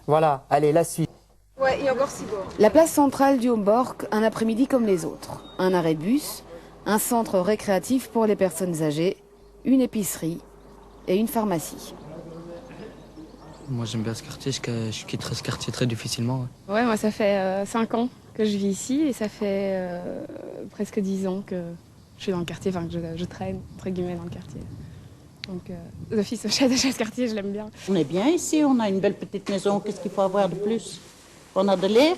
Voilà, allez, la suite. Ouais, et encore Cibor. La place centrale du Homborg, un après-midi comme les autres. Un arrêt de bus, un centre récréatif pour les personnes âgées, une épicerie et une pharmacie. Moi j'aime bien ce quartier, je quitterai ce quartier très difficilement. Ouais, moi ça fait 5 ans que je vis ici et ça fait presque 10 ans que je suis dans le quartier, enfin que je traîne, entre guillemets, dans le quartier. Donc d'office, ce quartier, je l'aime bien. On est bien ici, on a une belle petite maison, qu'est-ce qu'il faut avoir de plus? On a de l'air.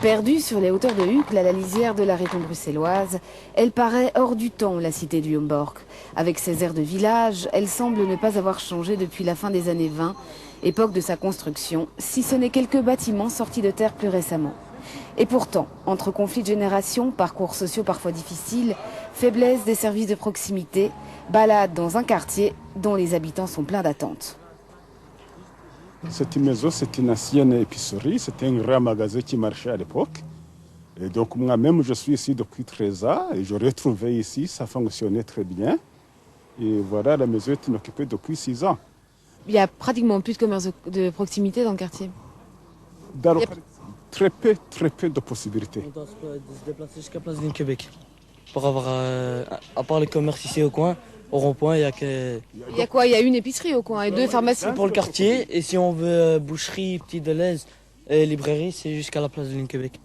Perdue sur les hauteurs de Uccle, à la lisière de la région bruxelloise, elle paraît hors du temps, la cité du Homborg. Avec ses airs de village, elle semble ne pas avoir changé depuis la fin des années 20, époque de sa construction, si ce n'est quelques bâtiments sortis de terre plus récemment. Et pourtant, entre conflits de génération, parcours sociaux parfois difficiles, faiblesse des services de proximité, balade dans un quartier dont les habitants sont pleins d'attentes. Cette maison, c'est une ancienne épicerie, c'était un grand magasin qui marchait à l'époque. Et donc moi-même, je suis ici depuis 13 ans et je retrouvé ici, ça fonctionnait très bien. Et voilà, la maison est occupée depuis 6 ans. Il y a pratiquement plus de commerce de proximité dans le quartier. Très peu de possibilités. On doit se déplacer jusqu'à Place du Québec pour avoir, à part les commerces ici au coin, au rond-point, il y a que... Il y a quoi? Il y a une épicerie au coin et 2 pharmacies. C'est pour le quartier, et si on veut boucherie, petit Deleuze et librairie, c'est jusqu'à la Place de Québec.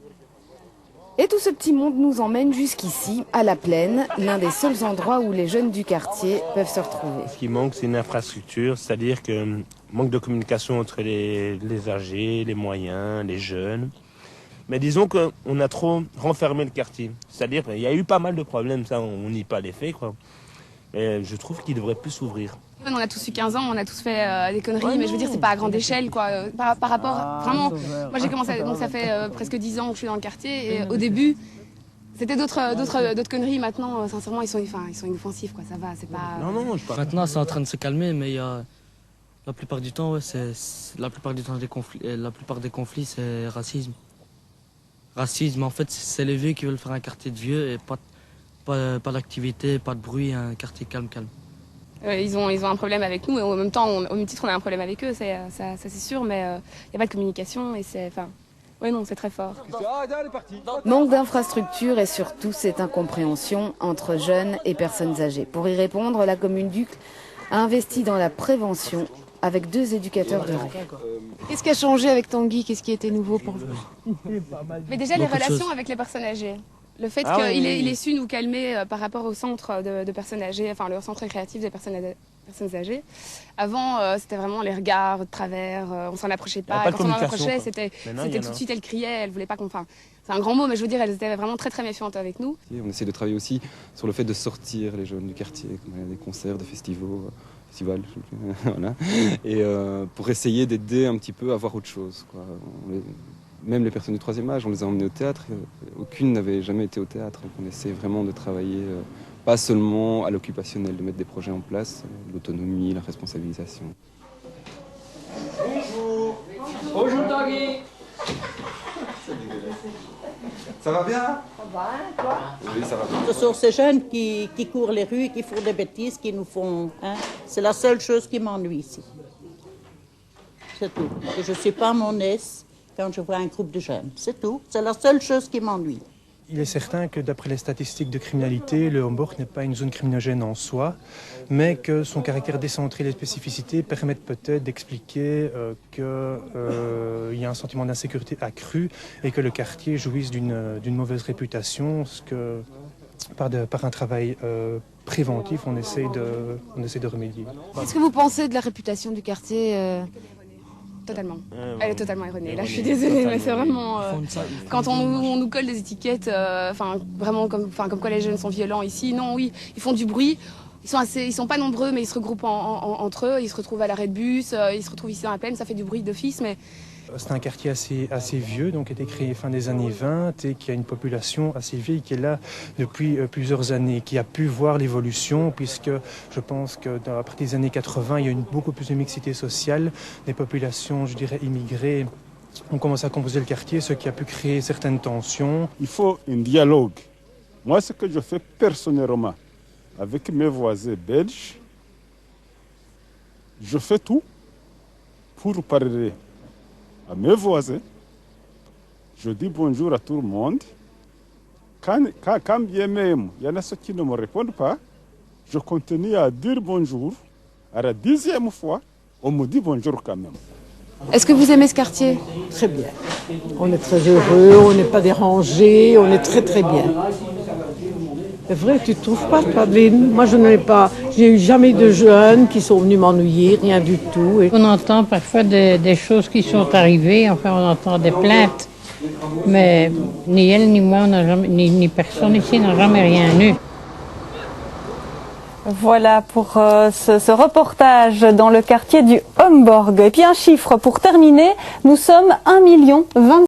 Et tout ce petit monde nous emmène jusqu'ici, à la Plaine, l'un des seuls endroits où les jeunes du quartier peuvent se retrouver. Ce qui manque, c'est une infrastructure, c'est-à-dire que manque de communication entre les âgés, les moyens, les jeunes. Mais disons qu'on a trop renfermé le quartier. C'est-à-dire qu'il y a eu pas mal de problèmes, ça, on nie pas les faits, quoi. Mais je trouve qu'il devrait plus s'ouvrir. On a tous eu 15 ans, on a tous fait des conneries, mais je veux dire, c'est pas à grande échelle, quoi. Par rapport, vraiment, moi j'ai commencé, donc ça fait presque 10 ans que je suis dans le quartier, et au début, c'était d'autres conneries. Maintenant, sincèrement, ils sont inoffensifs, quoi. Ça va, c'est pas. Non, maintenant, c'est en train de se calmer, mais la plupart du temps, la plupart des conflits, c'est racisme. Racisme, en fait, c'est les vieux qui veulent faire un quartier de vieux et pas d'activité, pas de bruit, un quartier calme. Ils ont un problème avec nous, et en même temps, au même titre, on a un problème avec eux, ça c'est sûr, mais il n'y a pas de communication, et c'est... Enfin, oui, non, c'est très fort. Manque d'infrastructures et surtout cette incompréhension entre jeunes et personnes âgées. Pour y répondre, la commune d'Uccle a investi dans la prévention avec 2 éducateurs de rue. Qu'est-ce qui a changé avec Tanguy? Qu'est-ce qui était nouveau pour vous? Mais déjà, les relations avec les personnes âgées. Le fait qu'il ait su nous calmer par rapport au centre de personnes âgées, enfin le centre récréatif des personnes âgées. Avant, c'était vraiment les regards de travers, on s'en approchait pas. Quand on en approchait, c'était tout de suite, elle criait, elle voulait pas qu'on... Enfin, c'est un grand mot, mais je veux dire, elle était vraiment très méfiante avec nous. On essaie de travailler aussi sur le fait de sortir les jeunes du quartier, comme il y a des concerts, des festivals, voilà. Et pour essayer d'aider un petit peu à voir autre chose, quoi. Même les personnes du 3e âge, on les a emmenées au théâtre. Aucune n'avait jamais été au théâtre. Donc on essaie vraiment de travailler, pas seulement à l'occupationnel, de mettre des projets en place, l'autonomie, la responsabilisation. Bonjour Tanguy. Ça va bien? Ça va, toi? Oui, ça va bien. Ce sont ces jeunes qui courent les rues, qui font des bêtises, qui nous font... Hein? C'est la seule chose qui m'ennuie ici. C'est tout. Et je ne suis pas à mon aise quand je vois un groupe de jeunes. C'est tout. C'est la seule chose qui m'ennuie. Il est certain que d'après les statistiques de criminalité, le Homborg n'est pas une zone criminogène en soi, mais que son caractère décentré et les spécificités permettent peut-être d'expliquer qu'il y a un sentiment d'insécurité accru et que le quartier jouisse d'une mauvaise réputation, ce que par un travail préventif, on essaie de remédier. Qu'est-ce que vous pensez de la réputation du quartier Totalement. Elle est totalement erronée. Là, je suis désolée, mais c'est vraiment... quand on nous colle des étiquettes, vraiment comme quoi les jeunes sont violents ici, non, oui, ils font du bruit. Ils sont pas nombreux, mais ils se regroupent entre eux. Ils se retrouvent à l'arrêt de bus, ils se retrouvent ici dans la plaine, ça fait du bruit d'office, mais... C'est un quartier assez vieux, donc qui a été créé fin des années 20 et qui a une population assez vieille qui est là depuis plusieurs années, qui a pu voir l'évolution puisque je pense qu'à partir des années 80, il y a eu beaucoup plus de mixité sociale, des populations, je dirais, immigrées ont commencé à composer le quartier, ce qui a pu créer certaines tensions. Il faut un dialogue. Moi, ce que je fais personnellement avec mes voisins belges, je fais tout pour parler à mes voisins. Je dis bonjour à tout le monde. Quand bien même, il y en a ceux qui ne me répondent pas, je continue à dire bonjour. À la 10e fois, on me dit bonjour quand même. Est-ce que vous aimez ce quartier? Très bien. On est très heureux, on n'est pas dérangé, on est très très bien. C'est vrai, tu ne trouves pas, Adeline? Moi, je n'ai pas. J'ai eu jamais de jeunes qui sont venus m'ennuyer, rien du tout. On entend parfois des choses qui sont arrivées, enfin on entend des plaintes. Mais ni elle ni moi, ni personne ici n'a jamais rien eu. Voilà pour ce reportage dans le quartier du Homborg. Et puis un chiffre pour terminer, nous sommes 1 025 000